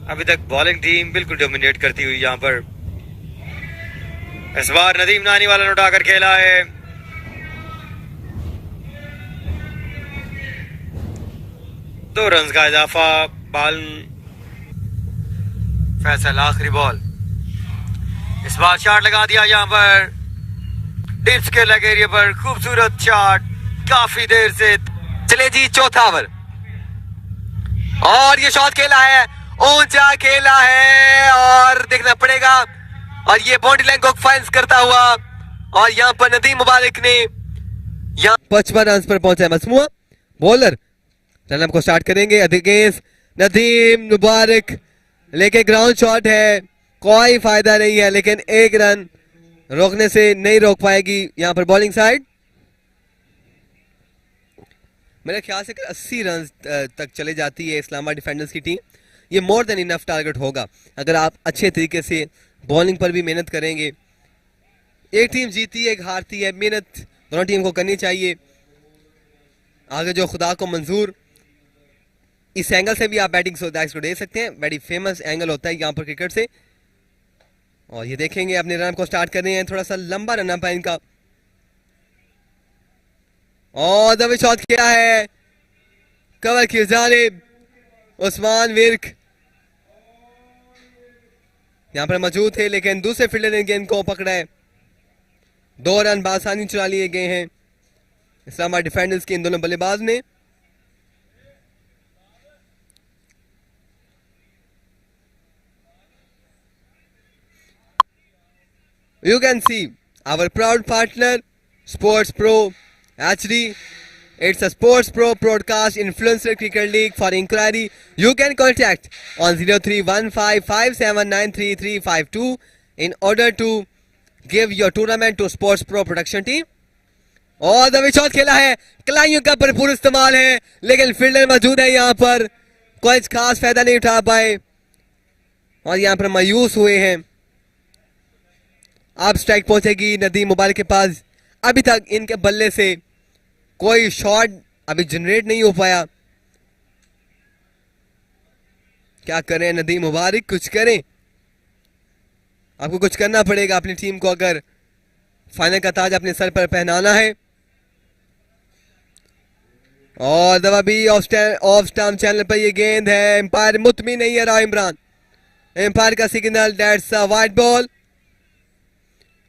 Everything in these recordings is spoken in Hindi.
अभी तक बॉलिंग टीम बिल्कुल डोमिनेट करती हुई यहाँ पर। इस बार नदीम नानी वाला उठाकर खेला है। दो रन का इजाफा। बॉल फैसल आखिरी बॉल। इस बार शॉट लगा दिया यहाँ पर डिप्स के लगे एरिया पर। खूबसूरत शॉट काफी देर से। चले जी चौथा ओवर और ये शॉट खेला है, ऊंचा खेला है और देखना पड़ेगा। और ये बाउंड्री लाइन को फाइंस करता हुआ और यहाँ पर नदीम मुबारक ने यहाँ 55 रन पर पहुंचा है मसमुआ। बॉलर रनअप को स्टार्ट करेंगे अगेंस्ट नदीम मुबारक, लेकिन ग्राउंड शॉट है, कोई फायदा नहीं है। लेकिन एक रन रोकने से नहीं रोक पाएगी यहाँ पर बॉलिंग साइड। मेरे ख्याल से 80 रन तक चले जाती है इस्लामाबाद डिफेंडर्स की टीम। ये मोर देन इनफ टारगेट होगा अगर आप अच्छे तरीके से बॉलिंग पर भी मेहनत करेंगे। एक टीम जीती है, एक हारती है, मेहनत दोनों टीम को करनी चाहिए। आगे जो खुदा को मंजूर। इस एंगल से भी आप बैटिंग को देख सकते हैं, बड़ी फेमस एंगल होता है यहाँ पर क्रिकेट से। और ये देखेंगे अपने रन को स्टार्ट कर रहे हैं, थोड़ा सा लंबा रन है इनका। और दबे शॉट किया है, कवर की जानिब उस्मान विर्क यहां पर मौजूद थे, लेकिन दूसरे फील्डर ने गेंद को पकड़ा है। 2 रन बासानी चुरा लिए गए हैं इस्लामाबाद डिफेंडर्स के इन दोनों बल्लेबाज ने। You can see our proud partner Sports Pro HD. It's a Sports Pro broadcast influencer cricket league. For inquiry you can contact on 031557933352 in order to give your tournament to Sports Pro production team. और द शॉट खेला है, कलाइयों का भरपूर इस्तेमाल है, लेकिन फील्डर मौजूद है यहाँ पर, कोई खास फायदा नहीं उठा पाए और यहाँ पर मायूस हुए हैं। अब स्ट्राइक पहुंचेगी नदीम मुबारक के पास। अभी तक इनके बल्ले से कोई शॉट अभी जनरेट नहीं हो पाया। क्या करें नदीम मुबारक, कुछ करें, आपको कुछ करना पड़ेगा अपनी टीम को अगर फाइनल का ताज अपने सर पर पहनाना है। और दवा भी ऑफ स्टंप चैनल पर ये गेंद है, एम्पायर मुतमिन नहीं है रहा इमरान, एम्पायर का signal, that's a wide ball.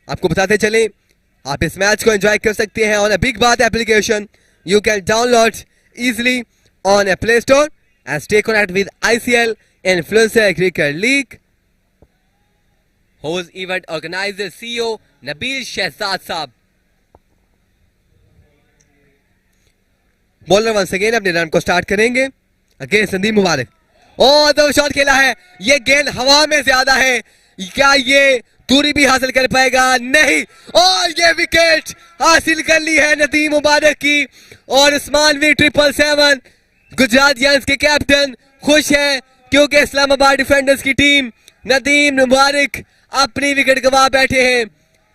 आपको बताते चले आप इस मैच को एंजॉय कर सकते हैं ऑन अ बिग बात application. You can download easily on a Play Store and stay connect with ICL influencer cricket league. Host event organiser CEO Nabeel Shahzad साहब। बॉलर वंस अगेन अपने रन को स्टार्ट करेंगे अगेंस्ट नदीम मुबारक। और दो शॉट खेला है, ये गेंद हवा में ज्यादा है, क्या ये दूरी भी हासिल कर पाएगा? नहीं। और ये विकेट हासिल कर ली है नदीम मुबारक की। और उस्मान भी 777 गुजरात यंग्स के कैप्टन खुश है क्योंकि इस्लामाबाद डिफेंडर्स की टीम नदीम मुबारक अपनी विकेट गंवा बैठे हैं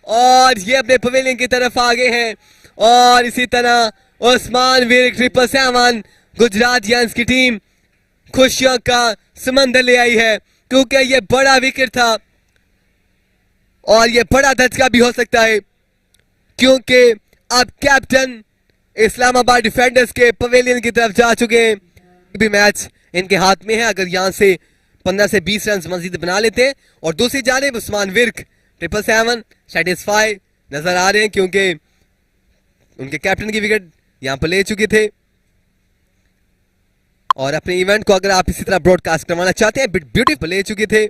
और ये अपने पवेलियन की तरफ आगे हैं। और इसी तरह उस्मान वीर 777 गुजरात यंग्स की टीम खुशियों का समंदर ले आई है क्योंकि ये बड़ा विकेट था और ये बड़ा धचका भी हो सकता है क्योंकि अब कैप्टन इस्लामाबाद डिफेंडर्स के पवेलियन की तरफ जा चुके हैं। भी मैच इनके हाथ में है, अगर यहां से 15 से 20 रन मजीद बना लेते हैं। और दूसरी जानिब उस्मान विर्क 777 सेटिस्फाई नजर आ रहे हैं क्योंकि उनके कैप्टन की विकेट यहां पर ले चुके थे। और अपने इवेंट को अगर आप इसी तरह ब्रॉडकास्ट करवाना चाहते हैं, ब्यूटीफुल ले चुके थे।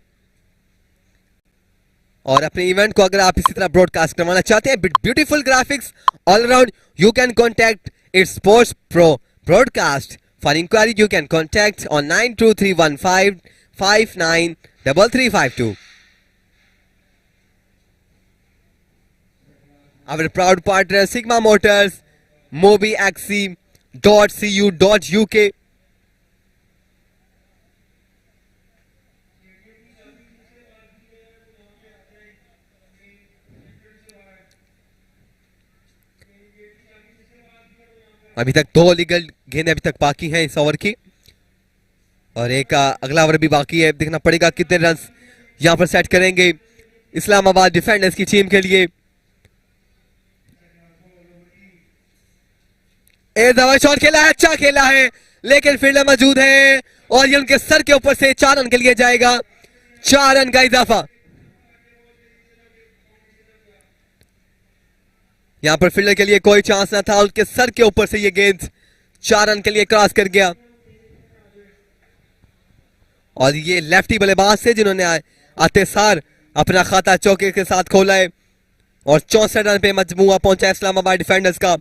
और अपने इवेंट को अगर आप इसी तरह ब्रॉडकास्ट करवाना चाहते हैं, beautiful graphics all around, you can contact its sports pro broadcast. For enquiry you can contact on 923155933352। Our proud partner Sigma Motors, mobiexc.cu.uk. अभी तक 2 लीगल गेंदें अभी तक बाकी हैं इस ओवर की। और एक अगला ओवर भी बाकी है, देखना पड़ेगा कितने रन यहां पर सेट करेंगे इस्लामाबाद डिफेंडर्स की टीम के लिए। ए दवा शॉट खेला है, अच्छा खेला है, लेकिन फील्डर मौजूद है और ये उनके सर के ऊपर से 4 रन के लिए जाएगा, 4 रन का इजाफा। यहां पर फील्डर के लिए कोई चांस ना था, उसके सर के ऊपर से ये गेंद 4 रन के लिए क्रॉस कर गया। और ये लेफ्टी बल्लेबाज से जिन्होंने आते सार अपना खाता चौके के साथ खोला है और 64 रन पे मजमूआ पहुंचा इस्लामाबाद डिफेंडर्स का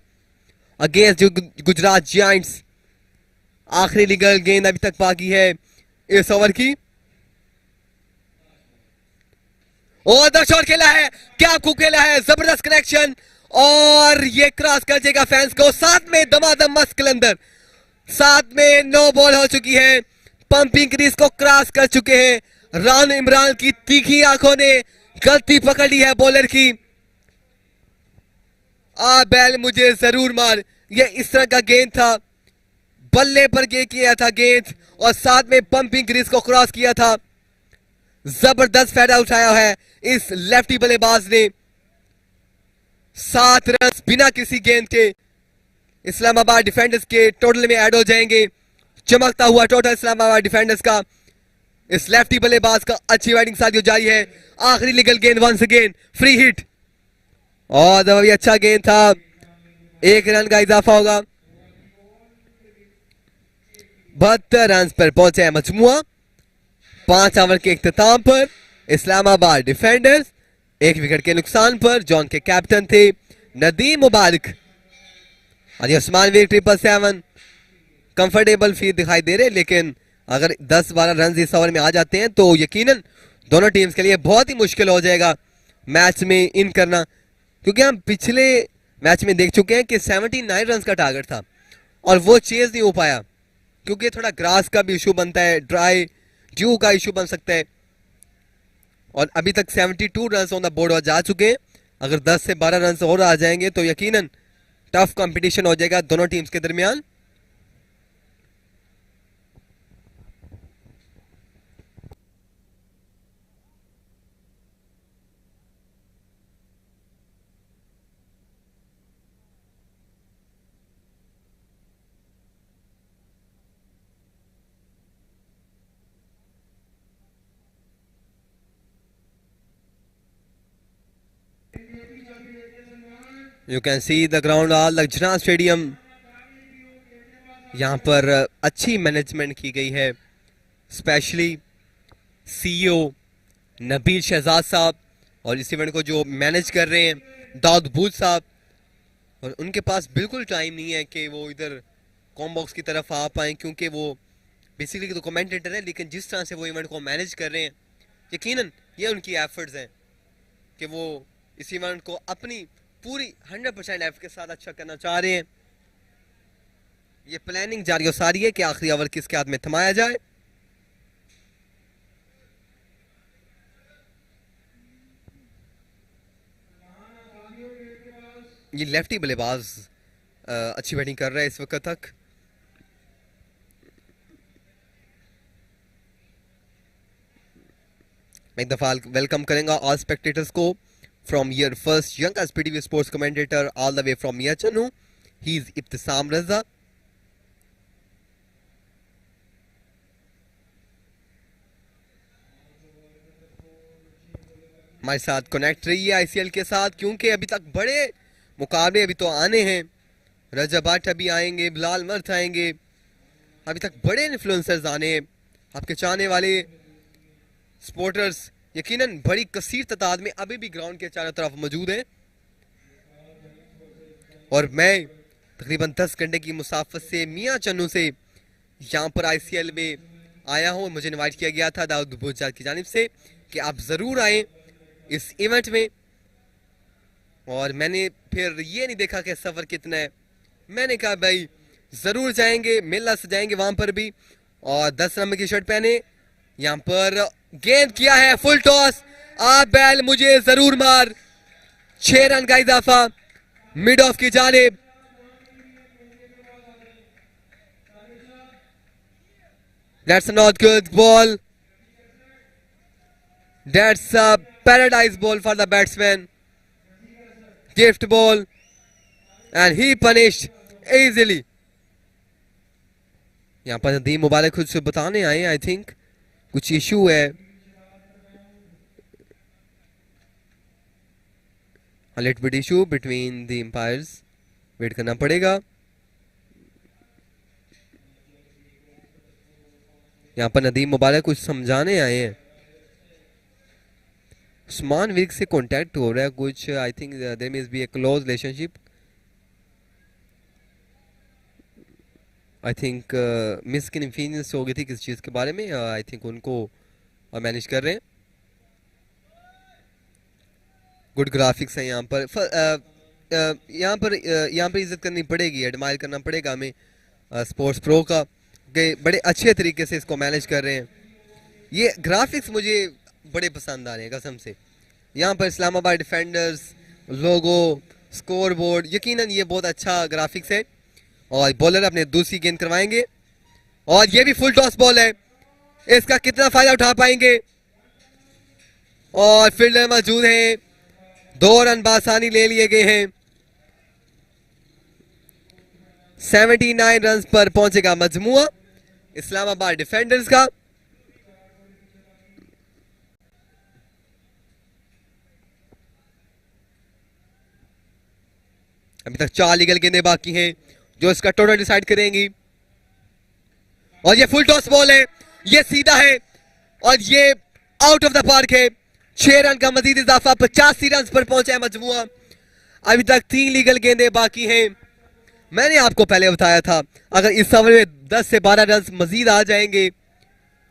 अगेंस्ट गुजरात जायंट्स। आखिरी लीगल गेंद अभी तक बाकी है इस ओवर की। और द शॉट खेला है, क्या खूब खेला है, जबरदस्त कनेक्शन और ये क्रॉस कर देगा फैंस को। साथ में दमादम मस्त कलंदर, साथ में 9 बॉल हो चुकी है, पंपिंग क्रीज को क्रॉस कर चुके हैं। रान इमरान की तीखी आंखों ने गलती पकड़ ली है बॉलर की। आ बैल मुझे जरूर मार, ये इस तरह का गेंद था, बल्ले पर किया था गेंद और साथ में पंपिंग क्रीज को क्रॉस किया था। जबरदस्त फायदा उठाया है इस लेफ्टी बल्लेबाज ने। 7 रन बिना किसी गेंद के इस्लामाबाद डिफेंडर्स के टोटल में ऐड हो जाएंगे। चमकता हुआ टोटल इस्लामाबाद डिफेंडर्स का, इस लेफ्टी बल्लेबाज का अच्छी बैटिंग साथ जारी है। आखिरी लीगल गेंद वंस अगेन फ्री हिट और दबा भी अच्छा गेंद था, 1 रन का इजाफा होगा। 72 रन पर पहुंचे है मजमुआ 5 ओवर के इख्तिताम पर। इस्लामाबाद डिफेंडर्स 1 विकेट के नुकसान पर, जॉन के कैप्टन थे नदीम मुबारक और उस्मान वीर 777 कंफर्टेबल फील दिखाई दे रहे, लेकिन अगर 10-12 रन इस ओवर में आ जाते हैं तो यकीनन दोनों टीम्स के लिए बहुत ही मुश्किल हो जाएगा मैच में इन करना, क्योंकि हम पिछले मैच में देख चुके हैं कि 79 रन का टारगेट था और वो चेज नहीं हो पाया, क्योंकि थोड़ा ग्रास का भी इशू बनता है, ड्राई ड्यू का इशू बन सकता है। और अभी तक 72 रन ऑन द बोर्ड जा चुके हैं, अगर 10 से 12 रन और आ जाएंगे तो यकीनन टफ कंपटीशन हो जाएगा दोनों टीम्स के दरमियान। You can see the ground all लखजना स्टेडियम। यहाँ पर अच्छी मैनेजमेंट की गई है, स्पेशली सीईओ नबील शहजाद साहब और इस इवेंट को जो मैनेज कर रहे हैं दाऊद बूथ साहब, और उनके पास बिल्कुल टाइम नहीं है कि वो इधर कॉम बॉक्स की तरफ आ पाएँ, क्योंकि वो बेसिकली तो कमेंटेटर है, लेकिन जिस तरह से वो इवेंट को मैनेज कर रहे हैं यकीनन ये उनकी एफर्ट्स हैं कि वो इस इवेंट को अपनी पूरी 100% एफ के साथ अच्छा करना चाह रहे हैं। ये प्लानिंग जारी और सारी है कि आखिरी ओवर किसके हाथ में थमाया जाए। ये लेफ्टी बल्लेबाज अच्छी बैटिंग कर रहा है इस वक्त तक। मैं एक दफा वेलकम करेंगे ऑल स्पेक्टेटर्स को from your first young as PTV sports commentator all the way from Miachanu. He is Ibtisam Raza. हमारे साथ कनेक्ट रही है आईसीएल के साथ, क्योंकि अभी तक बड़े मुकाबले अभी तो आने हैं। रजा भट्ट अभी आएंगे, बिलाल मर्थ आएंगे, अभी तक बड़े इन्फ्लुएंसर्स आने हैं। आपके चाहने वाले स्पोर्टर्स यकीनन बड़ी कसीर तादाद में अभी भी ग्राउंड के चारों तरफ मौजूद हैं। और मैं तकरीबन 10 घंटे की मुसाफत से मियाँ चन्नू से यहाँ पर आईसीएल में आया हूँ। मुझे इनवाइट किया गया था दाऊद बुजात की जानिब से कि आप ज़रूर आएँ इस इवेंट में, और मैंने फिर ये नहीं देखा कि सफ़र कितना है। मैंने कहा भाई ज़रूर जाएंगे, मेला सजाएंगे वहाँ पर भी। और 10 नंबर की शर्ट पहने, यहाँ पर गेंद किया है फुल टॉस, आ बैल मुझे जरूर मार, 6 रन का इजाफा मिड ऑफ की जानिब। That's a not good ball. That's a paradise ball for the batsman. Gift ball. And he punished easily. यहाँ पर नदीम मुबारक कुछ बताने आए, आई थिंक कुछ इशू है. A little bit issue between the umpires. Wait करना पड़ेगा. यहाँ पर नदीम मुबारक कुछ समझाने आए हैं. उस्मान विर्क से कांटेक्ट हो रहा है कुछ. I think there must be a close relationship. I think मिसकन्फीनियंस हो गई थी किस चीज़ के बारे में. आई थिंक उनको मैनेज कर रहे हैं. गुड ग्राफिक्स है यहाँ पर. यहाँ पर इज्जत करनी पड़ेगी, एडमायर करना पड़ेगा हमें स्पोर्ट्स प्रो का, कि बड़े अच्छे तरीके से इसको मैनेज कर रहे हैं. ये ग्राफिक्स मुझे बड़े पसंद आ रहे हैं कसम से. यहाँ पर इस्लामाबाद डिफेंडर्स लोगो, स्कोर बोर्ड, यकीनन ये बहुत अच्छा ग्राफिक्स है. और बॉलर अपने दूसरी गेंद करवाएंगे और ये भी फुल टॉस बॉल है. इसका कितना फायदा उठा पाएंगे. और फील्डर मौजूद हैं. 2 रन बासानी ले लिए गए हैं. 79 रन पर पहुंचेगा मजमुआ इस्लामाबाद डिफेंडर्स का. अभी तक 4 लीगल गेंदें बाकी हैं जो इसका टोटल डिसाइड करेंगी. और ये फुल टॉस बॉल है, ये सीधा है और ये आउट ऑफ द पार्क है. 6 रन का मजीद इजाफा, 85 रन पर पहुंचा है मजमुआ. अभी तक 3 लीगल गेंदें बाकी हैं. मैंने आपको पहले बताया था अगर इस ओवर में 10 से 12 रन मजीद आ जाएंगे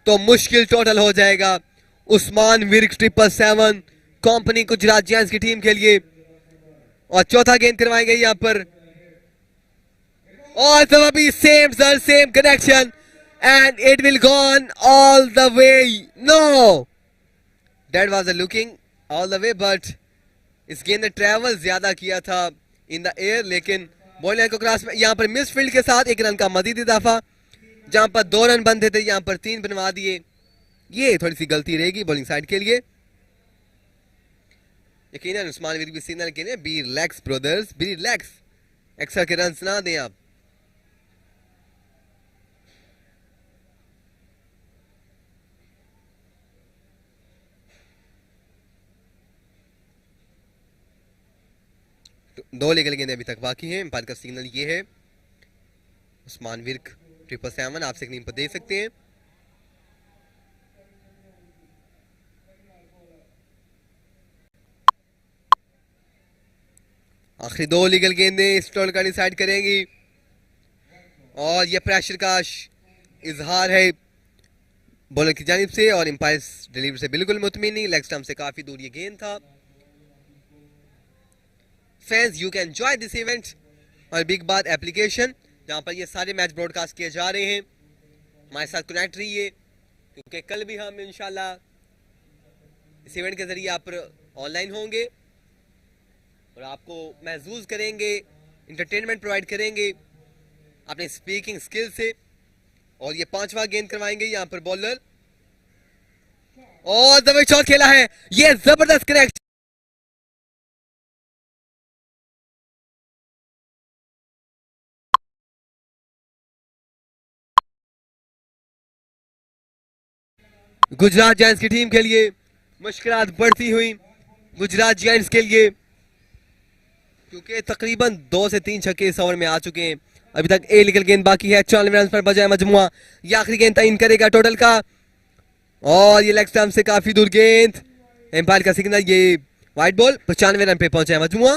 तो मुश्किल टोटल हो जाएगा उस्मान विर्क 777 कंपनी गुजरात जायंट्स की टीम के लिए. और चौथा गेंद करवाएंगे यहां पर. और तब अभी same sir, same connection and it will gone all the way. No, that was a looking all the way, but इस गेंद ने ट्रैवल ज्यादा किया था इन द एयर, लेकिन बॉलिंग को क्रॉस में यहां पर मिस फील्ड के साथ 1 रन का मजीद इजाफा. जहां पर 2 रन बनते थे यहां पर 3 बनवा दिए. ये थोड़ी सी गलती रहेगी बॉलिंग साइड के लिए. यकीनन उस्मान विर्क भी सिग्नल के लिए be relax brothers, be relax. Extra के रन ना दें आप. तो 2 लीगल गेंदें अभी तक बाकी हैं. एम्पायर का सिग्नल ये है. उस्मान विर्क 777 आप स्क्रीन पर देख सकते हैं. आखिरी 2 लीगल गेंदें इस टोल का डिसाइड करेंगी. और यह प्रेशर का इजहार है बॉलर की जानिब से और एम्पायर डिलीवरी से बिल्कुल मुतमिन नहीं. लेग स्टंप से काफी दूर ये गेंद था. Fans you can enjoy this event और बिग बात एप्लीकेशन जहां पर ये सारे मैच ब्रॉडकास्ट किए जा रहे हैं. हमारे साथ कनेक्ट रहिए क्योंकि कल भी हम इंशाल्लाह इस इवेंट के जरिए आप ऑनलाइन होंगे और आपको महसूस करेंगे, इंटरटेनमेंट प्रोवाइड करेंगे अपने स्पीकिंग स्किल से. और ये 5वां गेंद करवाएंगे यहां पर बॉलर. और दबे शॉट खेला है, ये जबरदस्त कनेक्ट. गुजरात जायंट्स की टीम के लिए मुश्किलात बढ़ती हुई गुजरात जायंट्स के लिए, क्योंकि तकरीबन 2 से 3 छक्के इस ओवर में आ चुके हैं. अभी तक 1 लीगल गेंद बाकी है. 94 रन पर बजाय मजमुआ. ये आखिरी गेंद तयन करेगा टोटल का. और ये लेग स्टंप से काफी दूर गेंद. एम्पायर का सिग्नल, ये वाइड बॉल. 95 रन पे पहुंचा है मजमुआ.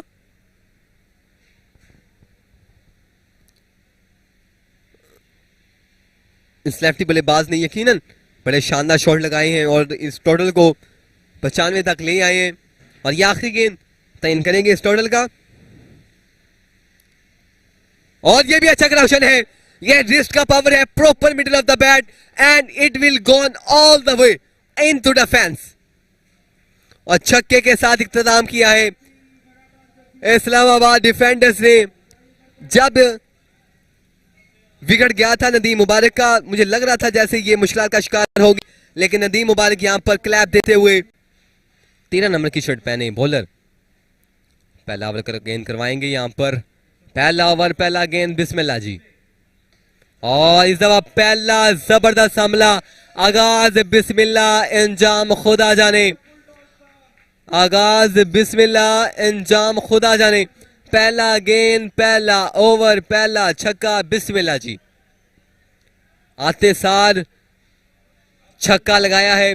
इस लेफ्टी बल्लेबाज ने यकीनन बड़े शानदार शॉट लगाए हैं और इस टोटल को 95 तक ले आए हैं. और ये आखिरी गेंद तयन करेंगे इस टोटल का. और ये भी अच्छा कनेक्शन है. ये रिस्ट का पावर है, proper middle of the bat and it will gone all the way into the fence. और छक्के के साथ इख्तिताम किया है इस्लामाबाद डिफेंडर्स ने. जब विकेट गया था नदीम मुबारक का। मुझे लग रहा था जैसे ये मुश्किल का शिकार होगी, लेकिन नदीम मुबारक यहां पर क्लैप देते हुए 13 नंबर की शर्ट पहने बॉलर पहला ओवर गेंद करवाएंगे। यहां पर पहला ओवर पहला गेंद, बिस्मिल्लाह जी। और इस दफा पहला जबरदस्त हमला, आगाज बिस्मिल्लाह, अंजाम खुदा जाने। आगाज बिस्मिल्लाह, अंजाम खुदा जाने। पहला गेंद, पहला ओवर, पहला छक्का, बिस्मिल्लाह जी। आते सार छक्का लगाया है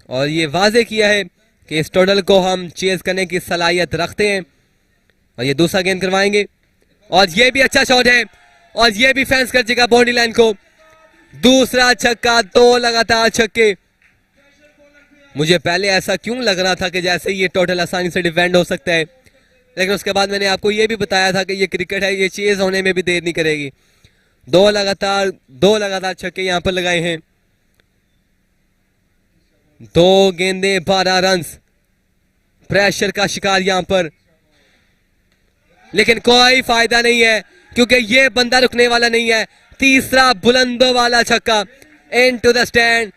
और ये वाजे किया है कि इस टोटल को हम चेज करने की सलाहियत रखते हैं। और ये दूसरा गेंद करवाएंगे और ये भी अच्छा शॉट है और ये भी फेंस कर जाएगा बाउंड्री लाइन को। दूसरा छक्का, 2 लगातार छक्के। मुझे पहले ऐसा क्यों लग रहा था कि जैसे ये टोटल आसानी से डिफेंड हो सकता है, लेकिन उसके बाद मैंने आपको ये भी बताया था कि ये क्रिकेट है, ये चेज होने में भी देर नहीं करेगी। 2 लगातार छक्के यहां पर लगाए हैं। 2 गेंदे 12 रन, प्रेशर का शिकार यहां पर, लेकिन कोई फायदा नहीं है क्योंकि ये बंदा रुकने वाला नहीं है। तीसरा बुलंदों वाला छक्का, इन टू द स्टैंड।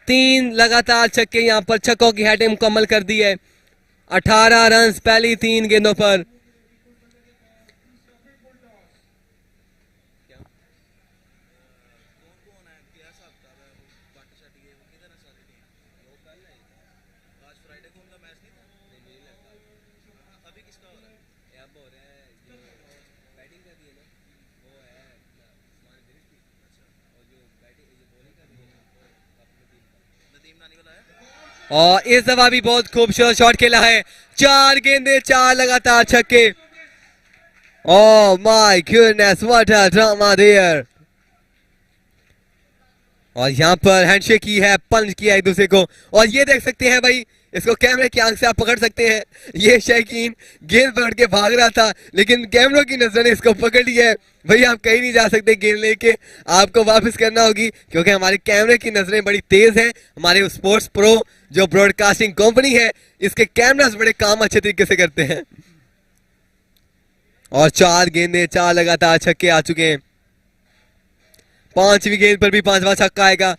3 लगातार छक्के यहां पर, छक्कों की हेडिंग मुकम्मल कर दी है। 18 रन पहली 3 गेंदों पर। और इस दफा भी बहुत खूबसूरत शॉट खेला है। 4 गेंदे 4 लगातार छक्के। Oh my goodness, what a drama there. और यहां पर हैंडशेक की है, पंच किया है एक दूसरे को। और ये देख सकते हैं भाई, इसको कैमरे की आंख से आप पकड़ सकते हैं। ये शकीन गेंद पकड़ के भाग रहा था, लेकिन कैमरों की नजर ने इसको पकड़ लिया है। भाई आप कहीं नहीं जा सकते, गेंद लेके आपको वापस करना होगी क्योंकि हमारे कैमरे की नजरें बड़ी तेज हैं। हमारे स्पोर्ट्स प्रो जो ब्रॉडकास्टिंग कंपनी है, इसके कैमरास बड़े काम अच्छे तरीके से करते हैं। और 4 गेंदे 4 लगातार छक्के आ चुके हैं। 5वीं गेंद पर भी 5वां छक्का आएगा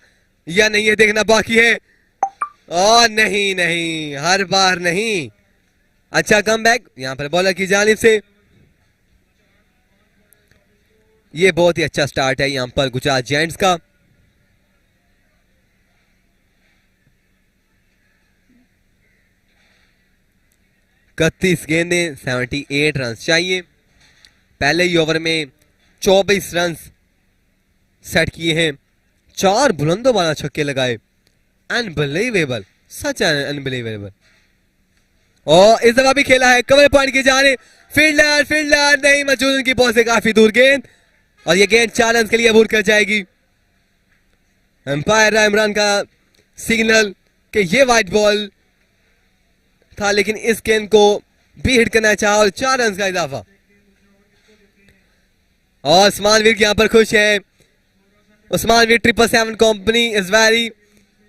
या नहीं, ये देखना बाकी है। और नहीं, हर बार नहीं। अच्छा कमबैक यहां पर बॉलर की जानिब से। ये बहुत ही अच्छा स्टार्ट है यहां पर गुजरात जायंट्स का। इकतीस गेंदे 78 रन चाहिए। पहले ही ओवर में 24 रन सेट किए हैं। 4 बुलंदों वाला छक्के लगाए। अनबिलीवेबल, सच अनबिलीवेबल। और इस दफा भी खेला है कवर पॉइंट की जाने। फील्डर नहीं मौजूद, उनकी बॉल से काफी दूर गेंद और ये गेंद 4 रन के लिए अबूर कर जाएगी। अंपायर इमरान का सिग्नल कि ये वाइट बॉल था, लेकिन इस गेंद को भी हिट करना चाहा और 4 रन का इजाफा। और उस्मान वीर यहां पर खुश है। उस्मान वीर 777 कंपनी इज वेरी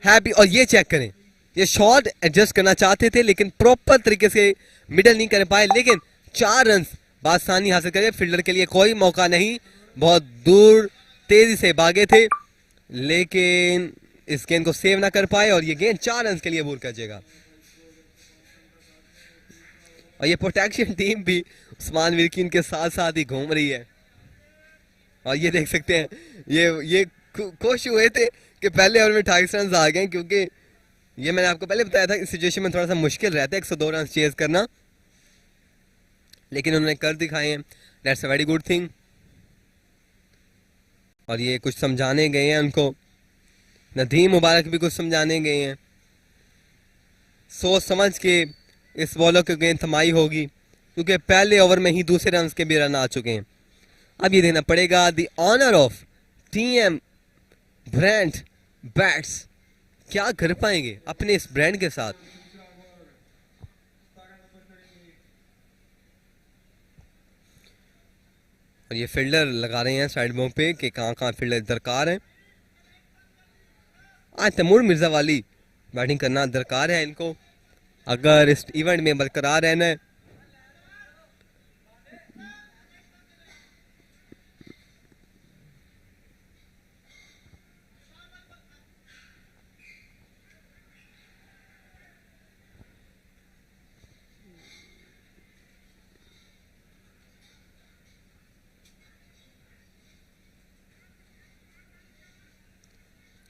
हैप्पी। और ये चेक करें, ये शॉट एडजस्ट करना चाहते थे लेकिन प्रॉपर तरीके से मिडल नहीं कर पाए, लेकिन 4 रन बासानी हासिल करे। फील्डर के लिए कोई मौका नहीं, बहुत दूर तेजी से भागे थे लेकिन इस गेंद को सेव ना कर पाए और ये गेंद 4 रन के लिए अबूर कर जाएगा। और ये प्रोटेक्शन टीम भी उस्मान विरकिन के साथ साथ ही घूम रही है। और ये देख सकते हैं, ये खुश हुए थे कि पहले ओवर में 28 रन आ गए, क्योंकि ये मैंने आपको पहले बताया था इस सिचुएशन में थोड़ा सा मुश्किल रहता है 102 रन चेज करना, लेकिन उन्होंने कर दिखाए हैं। That's a very good thing. और ये कुछ समझाने गए हैं उनको, नदीम मुबारक भी कुछ समझाने गए हैं। सोच समझ के इस बॉलर की गेंद थमाई होगी, क्योंकि पहले ओवर में ही दूसरे रन के भी रन आ चुके हैं। अब ये देना पड़ेगा the honour of TM brand bats. क्या कर पाएंगे अपने इस ब्रांड के साथ। और ये फील्डर लगा रहे हैं साइड बॉम पे कि कहां फील्डर दरकार है। आज तैमूर मिर्जा वाली बैटिंग करना दरकार है इनको, अगर इस इवेंट में बरकरार रहना है।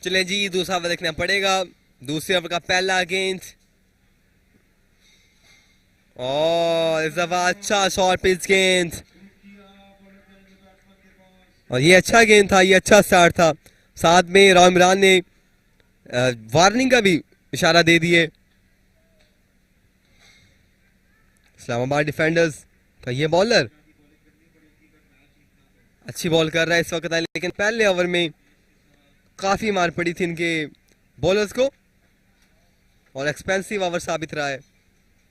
चले जी, दूसरा ओवर देखना पड़ेगा। दूसरे ओवर का पहला गेंद और इस दफा अच्छा शॉर्ट पिच गेंद, और ये अच्छा गेंद था, ये अच्छा स्टार्ट था। साथ में राव इमरान ने वार्निंग का भी इशारा दे दिए। इस्लामाबाद डिफेंडर्स का ये बॉलर अच्छी बॉल कर रहा है इस वक्त, लेकिन पहले ओवर में काफी मार पड़ी थी इनके बॉलर्स को और एक्सपेंसिव ओवर साबित रहा है,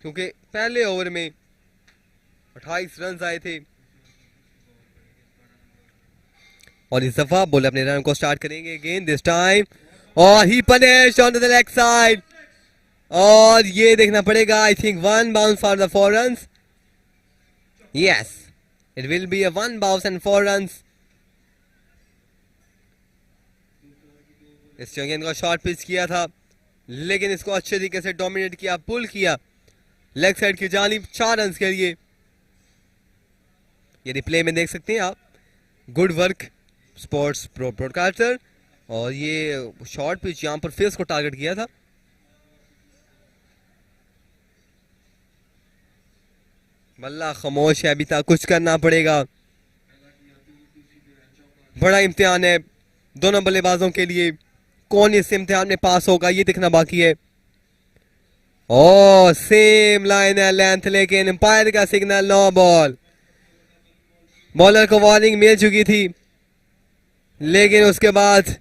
क्योंकि पहले ओवर में 28 रन आए थे। और इस दफा बॉलर अपने रन को स्टार्ट करेंगे। गेंद दिस टाइम और he punished on the leg side, और ये देखना पड़ेगा। I think one bounce for the 4 runs. Yes, it will be a 1 bounce and 4 runs. इस गेंद को शॉर्ट पिच किया था, लेकिन इसको अच्छे तरीके से डोमिनेट किया, पुल किया लेग साइड की जानिब 4 रन के लिए। ये रिप्ले में देख सकते हैं आप। Good work sports pro broadcaster. और ये शॉर्ट पिच यहां पर फेस को टारगेट किया था। बल्ला खामोश है, अभी तक कुछ करना पड़ेगा। बड़ा इम्तिहान है दोनों बल्लेबाजों के लिए। कौन इस इम्तिहान में पास होगा ये दिखना बाकी है। ओ सेम लाइन है लेंथ, लेकिन अंपायर का सिग्नल नो बॉल। बॉलर को वार्निंग मिल चुकी थी, लेकिन उसके बाद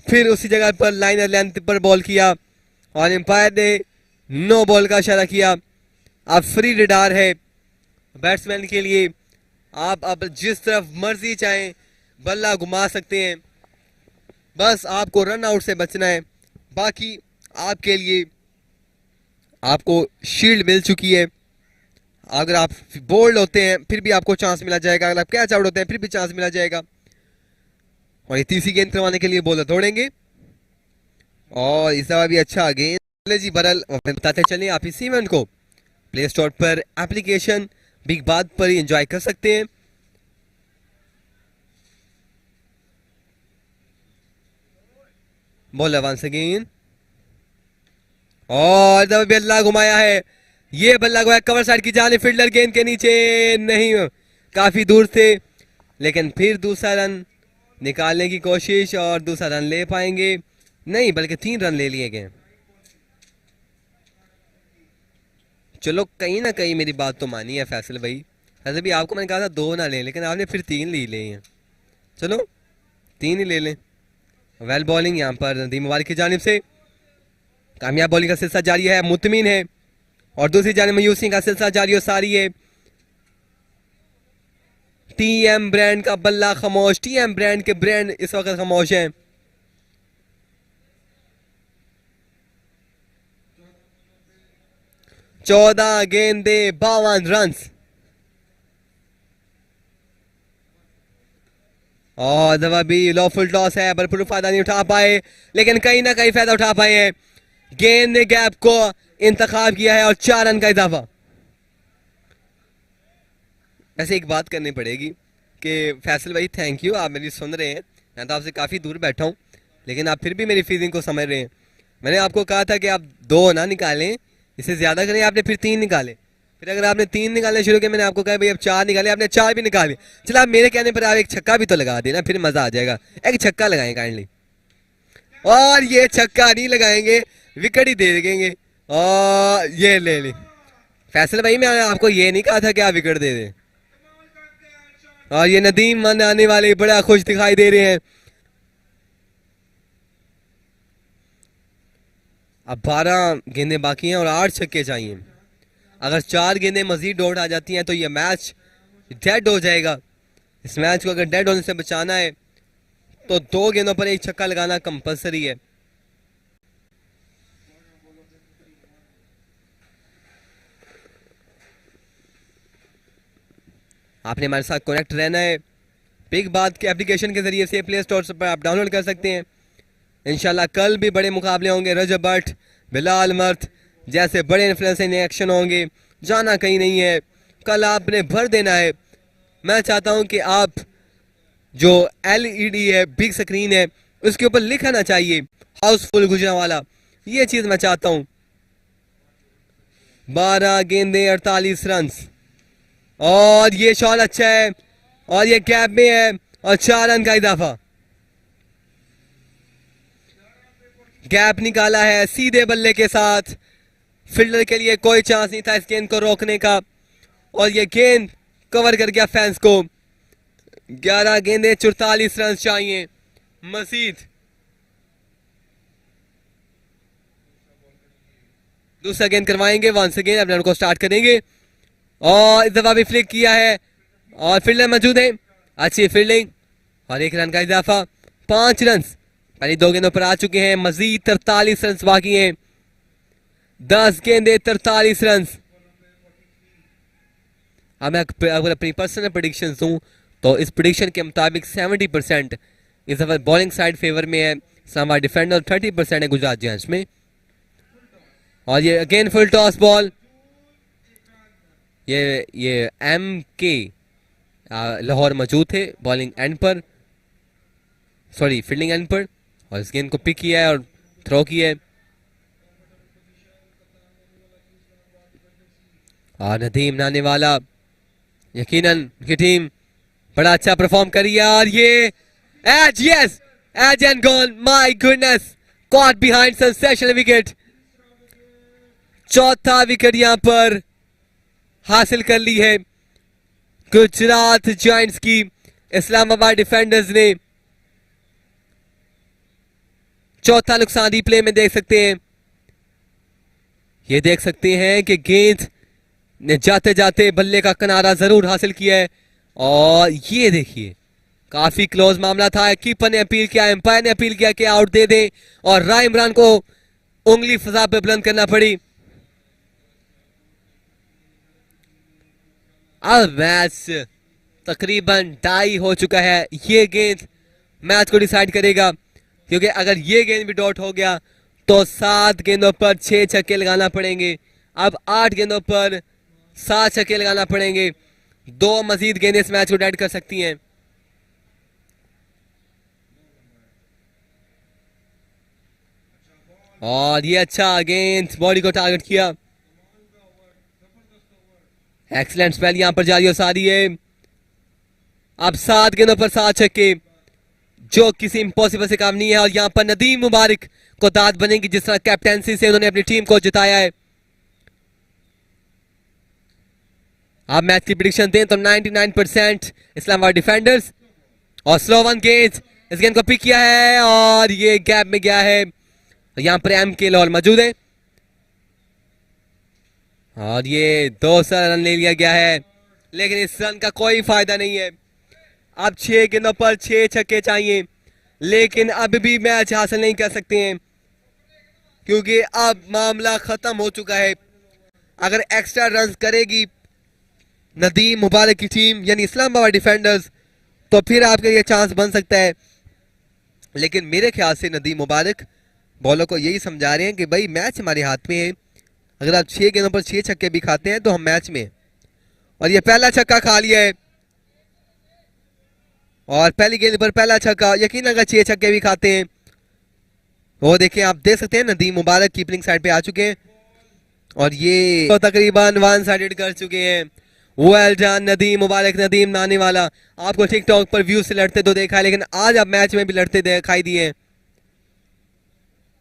फिर उसी जगह पर लाइन लेंथ पर बॉल किया और अंपायर ने नो बॉल का इशारा किया। अब फ्री रिडार है बैट्समैन के लिए। आप अब जिस तरफ मर्जी चाहें बल्ला घुमा सकते हैं, बस आपको रन आउट से बचना है। बाकी आपके लिए आपको शील्ड मिल चुकी है। अगर आप बोल्ड होते हैं फिर भी आपको चांस मिला जाएगा, अगर आप कैच आउट होते हैं फिर भी चांस मिला जाएगा। और ये तीसरी गेंद करवाने के लिए बॉलर दौड़ेंगे और इस दफा भी अच्छा गेंद जी बरल। बताते चलें आप इस इवेंट को प्ले स्टोर पर एप्लीकेशन बिग बात पर एंजॉय कर सकते हैं। बॉलर वंस अगेन और दफा बल्ला घुमाया है। ये बल्ला घुमाया कवर साइड की जाने, फील्डर गेंद के नीचे नहीं, काफी दूर से, लेकिन फिर दूसरा रन निकालने की कोशिश और दूसरा रन ले पाएंगे नहीं, बल्कि 3 रन ले लिए गए। चलो कहीं ना कहीं मेरी बात तो मानी है फैसल भाई। ऐसे भी आपको मैंने कहा था 2 ना लें, लेकिन आपने फिर 3 ले लिए हैं। चलो 3 ही ले लें। वेल बॉलिंग यहाँ पर नदीम मुबारक की जानिब से। कामयाब बॉलिंग का सिलसिला जारी है, मुतमिन है। और दूसरी जानिब मयूर सिंह का सिलसिला जारी और सारी है। टीएम ब्रांड का बल्ला खामोश। टीएम ब्रांड के ब्रांड इस वक्त खामोश हैं। चौदह गेंदे 52 रन। और दफा भी लॉफुल टॉस है, भरपूर फायदा नहीं उठा पाए, लेकिन कहीं ना कहीं फायदा उठा पाए हैं। गेंद ने गैप को इंतखाब किया है और 4 रन का इजाफा। वैसे एक बात करनी पड़ेगी कि फैसल भाई थैंक यू, आप मेरी सुन रहे हैं। मैं तो आपसे काफ़ी दूर बैठा हूँ, लेकिन आप फिर भी मेरी फीलिंग को समझ रहे हैं। मैंने आपको कहा था कि आप 2 ना निकालें, इससे ज़्यादा करें, आपने फिर 3 निकाले। फिर अगर आपने 3 निकालने शुरू किए, मैंने आपको कहा भाई अब 4 निकाले, आपने 4 भी निकाले। चलो आप मेरे कहने पर आप एक छक्का भी तो लगा देना, फिर मज़ा आ जाएगा। एक छक्का लगाएं काइंडली। और ये छक्का नहीं लगाएंगे, विकेट ही दे देंगे। और ये ले ली फैसल भाई, मैं आपको ये नहीं कहा था कि आप विकेट दे दें। और ये नदीम मन आने वाले बड़ा खुश दिखाई दे रहे हैं। अब 12 गेंदें बाकी हैं और 8 छक्के चाहिए। अगर 4 गेंदें मजीद डॉट आ जाती हैं तो ये मैच डेड हो जाएगा। इस मैच को अगर डेड होने से बचाना है तो 2 गेंदों पर 1 छक्का लगाना कंपलसरी है। आपने हमारे साथ कनेक्ट रहना है। बिग बात के एप्लीकेशन के जरिए से प्ले स्टोर पर आप डाउनलोड कर सकते हैं। इंशाल्लाह कल भी बड़े मुकाबले होंगे। रजब भट्ट, बिलाल मर्द जैसे बड़े इन्फ्लुएंसिंग एक्शन होंगे। जाना कहीं नहीं है, कल आपने भर देना है। मैं चाहता हूं कि आप जो LED है, बिग स्क्रीन है, उसके ऊपर लिखा ना चाहिए हाउसफुल गुजरांवाला, ये चीज मैं चाहता हूं। 12 गेंदे 48 रन, और ये शॉट अच्छा है और ये गैप में है और 4 रन का इजाफा। गैप निकाला है सीधे बल्ले के साथ, फील्डर के लिए कोई चांस नहीं था इस गेंद को रोकने का, और ये गेंद कवर कर गया फैंस को। 11 गेंदे 44 रन चाहिए मजीद। दूसरा गेंद करवाएंगे, वंस अगेन अपने को स्टार्ट करेंगे, और इस दफा भी फ्लिक किया है और फील्डर मौजूद है, अच्छी फील्डिंग और 1 रन का इजाफा। 5 रन पहली 2 गेंदों पर आ चुके हैं, मजीद 43 रन बाकी हैं। 10 गेंदे 43 रन। अब मैं अगर अपनी पर्सनल प्रेडिक्शन दूं तो इस प्रेडिक्शन के मुताबिक 70% इस दफा बॉलिंग साइड फेवर में है, इस्लामाबाद डिफेंडर 30% है गुजरात जायंट्स में। और ये अगेन फुल टॉस बॉल, ये MK लाहौर मौजूद थे बॉलिंग एंड पर, सॉरी फील्डिंग एंड पर, और इस गेंद को पिक किया है और थ्रो किया है। और नदीम नानेवाला, यकीनन की टीम बड़ा अच्छा परफॉर्म करी है, और ये edge, yes edge and gone, my goodness, caught behind sensational wicket. चौथा विकेट यहां पर हासिल कर ली है गुजरात जायंट्स की इस्लामाबाद डिफेंडर्स ने। चौथा नुकसानी प्ले में देख सकते हैं, ये देख सकते हैं कि गेंद ने जाते जाते बल्ले का किनारा जरूर हासिल किया है, और ये देखिए काफी क्लोज मामला था। कीपर ने अपील किया, एम्पायर ने अपील किया कि आउट दे दे, और राय इमरान को उंगली फजा पे बुलंद करना पड़ी। अब मैच तकरीबन टाई हो चुका है, ये गेंद मैच को डिसाइड करेगा, क्योंकि अगर ये गेंद भी डॉट हो गया तो 7 गेंदों पर 6 छक्के लगाना पड़ेंगे। अब 8 गेंदों पर 7 छक्के लगाना पड़ेंगे। 2 मजीद गेंदें इस मैच को डेड कर सकती हैं। और ये अच्छा गेंद बॉडी को टारगेट किया, एक्सीलेंट स्पेल यहां पर जारी हो सारी है। अब 7 गेंदों पर 7 छक्के, जो किसी इम्पॉसिबल से काम नहीं है, और यहां पर नदीम मुबारक को दाद बनेगी जिस तरह कैप्टेंसी से उन्होंने अपनी टीम को जिताया है। आप मैच की प्रेडिक्शन दें तो 99% इस्लामाबाद डिफेंडर्स, और स्लो वन गेंद, इस गेंद को पिक किया है और ये गैप में गया है। यहां पर MK लाहौर मौजूद है, और ये 200 रन ले लिया गया है, लेकिन इस रन का कोई फायदा नहीं है। अब 6 गेंदों पर 6 छक्के चाहिए, लेकिन अब भी मैच हासिल नहीं कर सकते हैं, क्योंकि अब मामला खत्म हो चुका है। अगर एक्स्ट्रा रन करेगी नदीम मुबारक की टीम यानी इस्लामाबाद डिफेंडर्स, तो फिर आपके लिए चांस बन सकता है। लेकिन मेरे ख्याल से नदीम मुबारक बॉलर को यही समझा रहे हैं कि भाई मैच हमारे हाथ में है, अगर आप 6 गेंदों पर 6 छक्के भी खाते हैं तो हम मैच में हैं। और ये पहला छक्का खा लिया है, और पहली गेंद पर पहला छक्का, यकीन अगर 6 छक्के भी खाते हैं। वो देखिए, आप देख सकते हैं नदीम मुबारक कीपिंग साइड पे आ चुके हैं, और ये तो तकरीबन 1 साइडेड कर चुके हैं। वेल डन नदीम मुबारक, नदीम नानेवाला। आपको टिकटॉक पर व्यू से लड़ते तो देखा है, लेकिन आज आप मैच में भी लड़ते दिखाई दिए।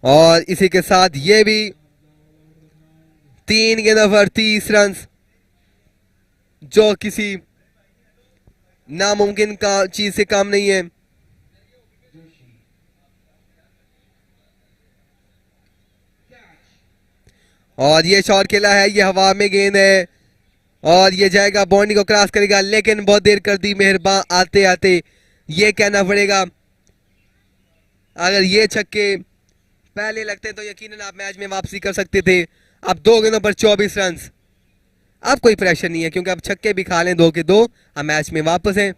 और इसी के साथ ये भी 3 गेंदों पर 30 रन, जो किसी नामुमकिन का चीज से काम नहीं है। और ये शॉट खेला है, ये हवा में गेंद है, और ये जाएगा बाउंड्री को क्रॉस करेगा, लेकिन बहुत देर कर दी मेहरबान आते आते। ये कहना पड़ेगा, अगर ये छक्के पहले लगते तो यकीनन आप मैच में वापसी कर सकते थे। अब 2 गेंदों पर 24 रन, अब कोई प्रेशर नहीं है, क्योंकि अब छक्के भी खा लें 2 के 2, अब मैच में वापस हैं।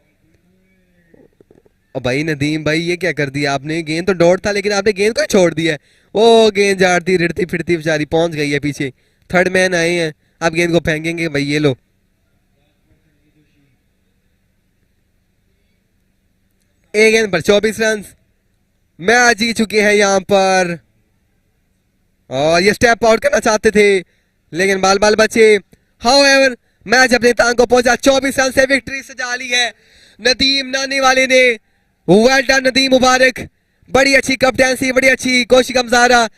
और भाई नदीम भाई, ये क्या कर दिया आपने? गेंद तो डॉट था, लेकिन आपने गेंद को ही छोड़ दिया। वो गेंद जाती रिड़ती फिरती बेचारी पहुंच गई है पीछे। थर्ड मैन आए हैं, अब गेंद को फेंकेंगे भाई। ये लो, एक गेंद पर 24 रन, मैच जीत चुके हैं यहां पर। और ये स्टेप आउट करना चाहते थे लेकिन बाल बाल बचे। हाउएवर मैच अपने टांग को पहुंचा, 24 रन से विक्ट्री सजा ली है नदीम नानी वाले ने। वेल डन नदीम मुबारक, बड़ी अच्छी कैप्टेंसी, बड़ी अच्छी कोशिश का मुजाहरा।